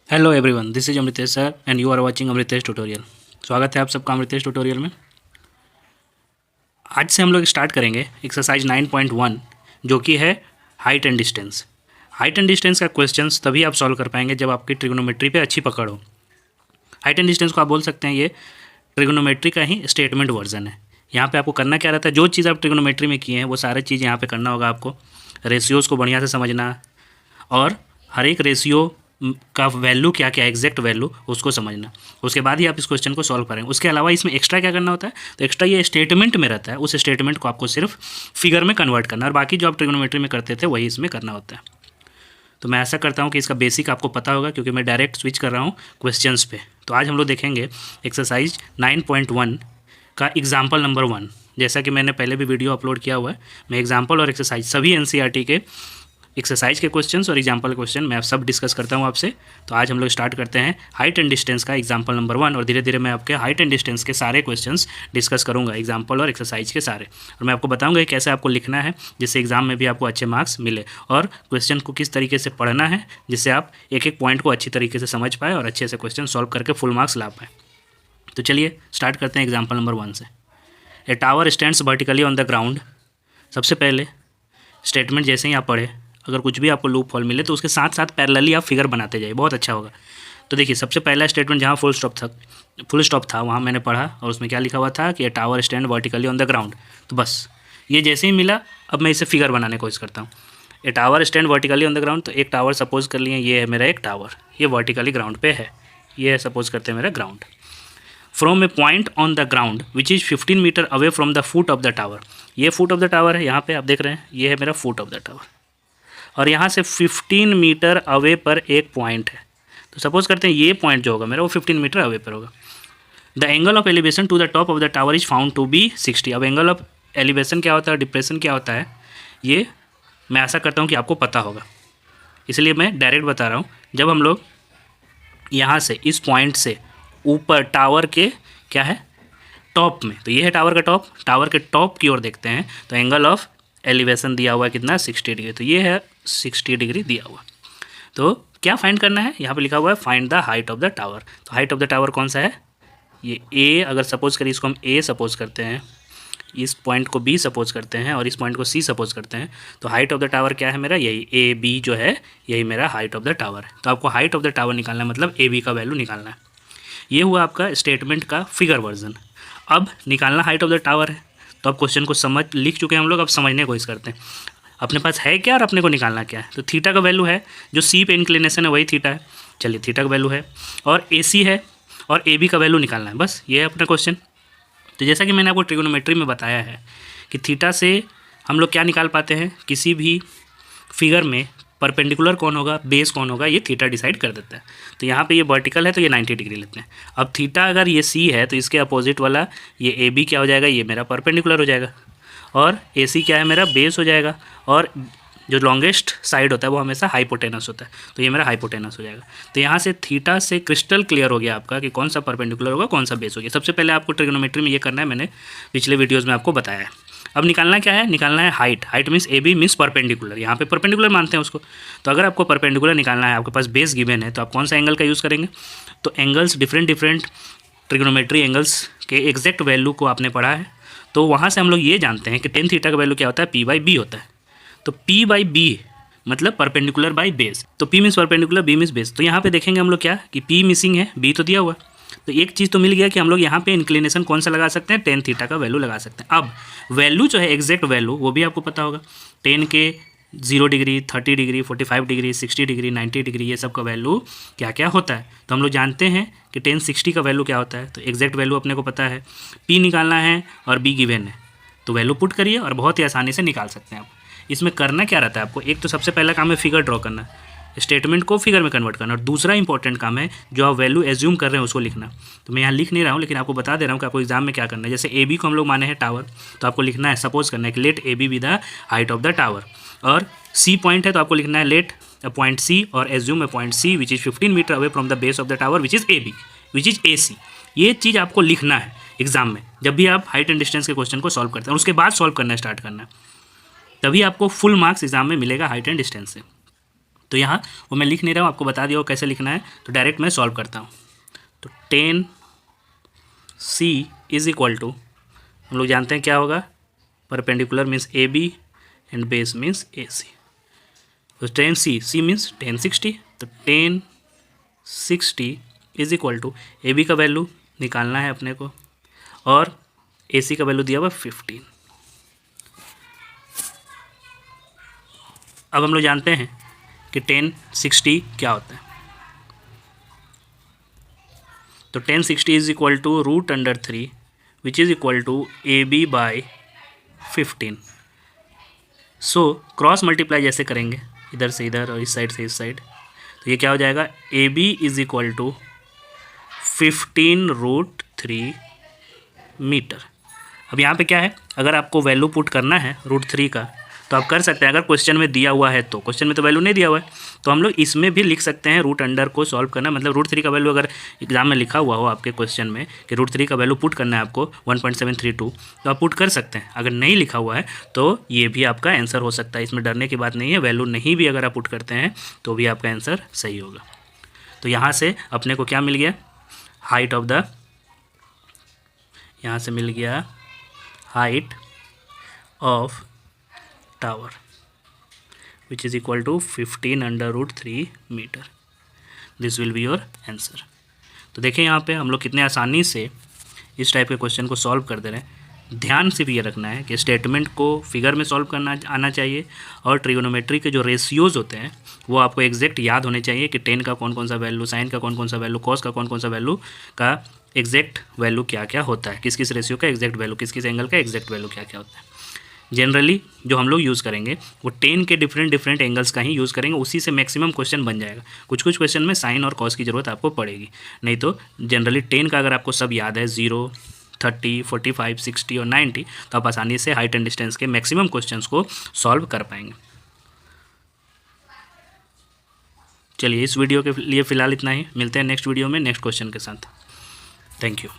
Hello everyone, this is Amritesh sir and you are watching Amritesh tutorial. स्वागत है आप सबका अमृतेश ट्यूटोरियल में। आज से हम लोग स्टार्ट करेंगे एक्सरसाइज 9.1 जो कि है height and distance. Height and distance का क्वेश्चंस तभी आप सॉल्व कर पाएंगे जब आपकी ट्रिग्नोमेट्री पे अच्छी पकड़ हो। हाइट एंड डिस्टेंस को आप बोल सकते हैं ये ट्रिग्नोमेट्री का ही स्टेटमेंट वर्जन है। यहाँ पे आपको करना क्या रहता है, जो चीज़ आप ट्रिग्नोमेट्री में किए हैं वो सारी चीज़ यहाँ पे करना होगा आपको। रेशियोज़ को बढ़िया से समझना और हर एक रेशियो का वैल्यू क्या क्या एग्जैक्ट वैल्यू उसको समझना। उसके बाद ही आप इस क्वेश्चन को सॉल्व करेंगे। उसके अलावा इसमें एक्स्ट्रा क्या करना होता है, तो एक्स्ट्रा ये स्टेटमेंट में रहता है, उस स्टेटमेंट को आपको सिर्फ फिगर में कन्वर्ट करना और बाकी जो आप ट्रिग्नोमेट्री में करते थे वही इसमें करना होता है। तो मैं ऐसा करता हूँ कि इसका बेसिक आपको पता होगा क्योंकि मैं डायरेक्ट स्विच कर रहा हूँ क्वेश्चंस पे। तो आज हम लोग देखेंगे एक्सरसाइज 9.1 का एग्जाम्पल नंबर 1। जैसा कि मैंने पहले भी वीडियो अपलोड किया हुआ है, मैं एग्जाम्पल और एक्सरसाइज सभी एनसीईआरटी के एक्सरसाइज के क्वेश्चंस और एग्जाम्पल क्वेश्चन मैं सब डिस्कस करता हूँ आपसे। तो आज हम लोग स्टार्ट करते हैं हाइट एंड डिस्टेंस का एग्जाम्पल नंबर 1 और धीरे धीरे मैं आपके हाइट एंड डिस्टेंस के सारे क्वेश्चंस डिस्कस करूँगा, एग्जाम्पल और एक्सरसाइज के सारे। और मैं आपको बताऊँगा कि कैसे आपको लिखना है जिससे एग्जाम में भी आपको अच्छे मार्क्स मिले, और क्वेश्चन को किस तरीके से पढ़ना है जिससे आप एक एक पॉइंट को अच्छी तरीके से समझ पाए और अच्छे से क्वेश्चन सॉल्व करके फुल मार्क्स ला पाए। तो चलिए स्टार्ट करते हैं एग्जाम्पल नंबर 1 से। ए tower stands vertically on the ground. सबसे पहले स्टेटमेंट जैसे ही आप पढ़े, अगर कुछ भी आपको लूप हॉल मिले तो उसके साथ साथ पैरेलली आप फिगर बनाते जाइए, बहुत अच्छा होगा। तो देखिए सबसे पहला स्टेटमेंट जहाँ फुल स्टॉप था वहाँ मैंने पढ़ा और उसमें क्या लिखा हुआ था कि ए tower stand vertically on the ground. तो बस ये जैसे ही मिला, अब मैं इसे फिगर बनाने की कोशिश करता हूँ। ए tower stand vertically on the ground, तो एक टावर सपोज कर लिए, ये है मेरा एक टावर, ये वर्टिकली ग्राउंड पे है, ये सपोज करते हैं मेरा ground. From a point on the ground which is 15 metre away from the foot of the tower. ये फुट ऑफ द टावर है, यहाँ पे आप देख रहे हैं, ये है मेरा फुट ऑफ द टावर और यहाँ से 15 मीटर अवे पर एक पॉइंट है। तो सपोज करते हैं ये पॉइंट जो होगा मेरा वो 15 मीटर अवे पर होगा। The angle of elevation to the top of the tower is found to be 60। अब एंगल ऑफ एलिवेशन क्या होता है, डिप्रेशन क्या होता है, ये मैं आशा करता हूँ कि आपको पता होगा, इसलिए मैं डायरेक्ट बता रहा हूँ। जब हम लोग यहाँ से इस पॉइंट से ऊपर टावर के क्या है टॉप में, तो ये है टावर का टॉप, टावर के टॉप की ओर देखते हैं तो एंगल ऑफ एलिवेशन दिया हुआ है कितना, 60 डिग्री। तो ये है 60 डिग्री दिया हुआ। तो क्या फाइंड करना है, यहाँ पे लिखा हुआ है find the height of the tower. तो हाइट ऑफ द टावर कौन सा है, ये ए, अगर सपोज करिए इसको हम ए सपोज करते हैं, इस पॉइंट को बी सपोज करते हैं और इस पॉइंट को सी सपोज करते हैं, तो हाइट ऑफ द टावर क्या है मेरा, यही ए बी जो है, यही मेरा हाइट ऑफ द टावर है। तो आपको हाइट ऑफ द टावर निकालना है, मतलब ए बी का वैल्यू निकालना है। ये हुआ आपका स्टेटमेंट का फिगर वर्जन। अब निकालना हाइट ऑफ द टावर है, तो अब क्वेश्चन को समझ लिख चुके हैं हम लोग, अब समझने की कोशिश करते हैं अपने पास है क्या और अपने को निकालना क्या है। तो थीटा का वैल्यू है, जो सी पे इंक्लिनेशन है वही थीटा है, चलिए थीटा का वैल्यू है, और ए सी है और ए बी का वैल्यू निकालना है, बस ये है अपना क्वेश्चन। तो जैसा कि मैंने आपको ट्रिग्नोमेट्री में बताया है कि थीटा से हम लोग क्या निकाल पाते हैं, किसी भी फिगर में परपेंडिकुलर कौन होगा, बेस कौन होगा, ये थीटा डिसाइड कर देता है। तो यहाँ पे ये वर्टिकल है तो ये 90 डिग्री लेते हैं। अब थीटा अगर ये सी है तो इसके अपोजिट वाला ये ए बी क्या हो जाएगा, ये मेरा परपेंडिकुलर हो जाएगा, और ए सी क्या है मेरा बेस हो जाएगा, और जो लॉन्गेस्ट साइड होता है वो हमेशा हाइपोटेनस होता है, तो ये मेरा हाइपोटेनस हो जाएगा। तो यहाँ से थीटा से क्रिस्टल क्लियर हो गया आपका कि कौन सा परपेंडिकुलर होगा कौन सा बेस हो गया। सबसे पहले आपको ट्रिग्नोमेट्री में ये करना है, मैंने पिछले वीडियोज़ में आपको बताया है। अब निकालना क्या है, निकालना है height. Height means A B means perpendicular, यहाँ पे परपेंडिकुलर मानते हैं उसको। तो अगर आपको परपेंडिकुलर निकालना है, आपके पास बेस गिवन है, तो आप कौन सा एंगल का यूज़ करेंगे, तो एंगल्स डिफरेंट ट्रिग्नोमेट्री एंगल्स के एग्जैक्ट वैल्यू को आपने पढ़ा है, तो वहाँ से हम लोग ये जानते हैं कि टेन थीटा का वैल्यू क्या होता है, पी बाई बी होता है। तो पी बाई बी मतलब परपेंडिकुलर बाई बेस, तो P means perpendicular, B means base. तो यहाँ पे देखेंगे हम लोग क्या कि पी मिसिंग है, बी तो दिया हुआ। तो एक चीज़ तो मिल गया कि हम लोग यहाँ पे इंक्लिनेशन कौन सा लगा सकते हैं, टेन थीटा का वैल्यू लगा सकते हैं। अब वैल्यू जो है एग्जैक्ट वैल्यू वो भी आपको पता होगा, टेन के 0 degree, 30 degree, 45 degree, 60 degree, 90 degree, ये सब का वैल्यू क्या क्या होता है। तो हम लोग जानते हैं कि 1060 का वैल्यू क्या होता है, तो एग्जैक्ट वैल्यू अपने को पता है, पी निकालना है और बी गिवन है, तो वैल्यू पुट करिए और बहुत ही आसानी से निकाल सकते हैं आप। इसमें करना क्या रहता है आपको, एक तो सबसे पहला काम है फिगर ड्रॉ करना, स्टेटमेंट को फिगर में कन्वर्ट करना, और दूसरा इंपॉर्टेंट काम है जो आप वैल्यू एज्यूम कर रहे हैं उसको लिखना। तो मैं यहाँ लिख नहीं रहा हूँ लेकिन आपको बता दे रहा हूँ कि आपको एग्जाम में क्या करना है। जैसे ए बी को हम लोग माने हैं टावर, तो आपको लिखना है, सपोज करना है कि let A B be the height of the tower, और सी पॉइंट है तो आपको लिखना है लेट पॉइंट सी और assume a point C which is 15 metre away from the base of the tower which is A B which is A C. ये चीज़ आपको लिखना है एग्जाम में जब भी आप हाइट एंड डिस्टेंस के क्वेश्चन को सॉल्व करते हैं, उसके बाद सॉल्व करना स्टार्ट करना है, तभी आपको फुल मार्क्स एग्जाम में मिलेगा हाइट एंड डिस्टेंस से। तो यहाँ वो मैं लिख नहीं रहा हूँ, आपको बता दिया वो कैसे लिखना है, तो डायरेक्ट मैं सॉल्व करता हूँ। तो 10C इज इक्वल टू, हम लोग जानते हैं क्या होगा, perpendicular means AB and base means AC। तो 10C मीन्स 1060, तो 1060 इज इक्वल टू AB का वैल्यू निकालना है अपने को और AC का वैल्यू दिया हुआ 15। अब हम लोग जानते हैं कि 1060 क्या होता है, तो 1060 is equal to √3 which is equal to AB by 15। So cross multiply जैसे करेंगे इधर से इधर और इस साइड से इस साइड, तो ये क्या हो जाएगा, AB is equal to 15√3 metre. अब यहाँ पे क्या है, अगर आपको वैल्यू पुट करना है √3 का तो आप कर सकते हैं, अगर क्वेश्चन में दिया हुआ है तो। क्वेश्चन में तो वैल्यू नहीं दिया हुआ है तो हम लोग इसमें भी लिख सकते हैं रूट अंडर को सॉल्व करना, मतलब √3 का वैल्यू अगर एग्जाम में लिखा हुआ हो आपके क्वेश्चन में कि √3 का वैल्यू पुट करना है आपको 1.732, तो आप पुट कर सकते हैं। अगर नहीं लिखा हुआ है तो ये भी आपका आंसर हो सकता है, इसमें डरने की बात नहीं है। वैल्यू नहीं भी अगर आप पुट करते हैं तो भी आपका आंसर सही होगा। तो यहाँ से अपने को क्या मिल गया, हाइट ऑफ द, यहाँ से मिल गया height of tower which is equal to 15√3 metre. This will be your answer. तो देखिए यहाँ पे हम लोग कितने आसानी से इस टाइप के क्वेश्चन को सॉल्व कर दे रहे हैं। ध्यान सिर्फ ये रखना है कि स्टेटमेंट को फिगर में सॉल्व करना आना चाहिए और ट्रिगोनोमेट्री के जो रेशियोज़ होते हैं वो आपको एग्जैक्ट याद होने चाहिए कि टेन का कौन कौन सा वैल्यू, साइन का कौन कौन सा वैल्यू, कॉस का कौन कौन सा वैल्यू का एग्जैक्ट वैल्यू क्या क्या होता है, किस किस रेशियो का एग्जैक्ट वैल्यू, किस किस एंगल का एग्जैक्ट वैल्यू क्या क्या होता है। जनरली जो हम लोग यूज़ करेंगे वो 10 के डिफरेंट एंगल्स का ही यूज़ करेंगे, उसी से मैक्सिमम क्वेश्चन बन जाएगा। कुछ कुछ क्वेश्चन में साइन और कॉस की ज़रूरत आपको पड़ेगी, नहीं तो जनरली 10 का अगर आपको सब याद है 0, 30, 45, 60 और 90, तो आप आसानी से हाइट एंड डिस्टेंस के मैक्सिमम क्वेश्चंस को सॉल्व कर पाएंगे। चलिए इस वीडियो के लिए फ़िलहाल इतना ही, मिलते हैं नेक्स्ट वीडियो में नेक्स्ट क्वेश्चन के साथ। Thank you.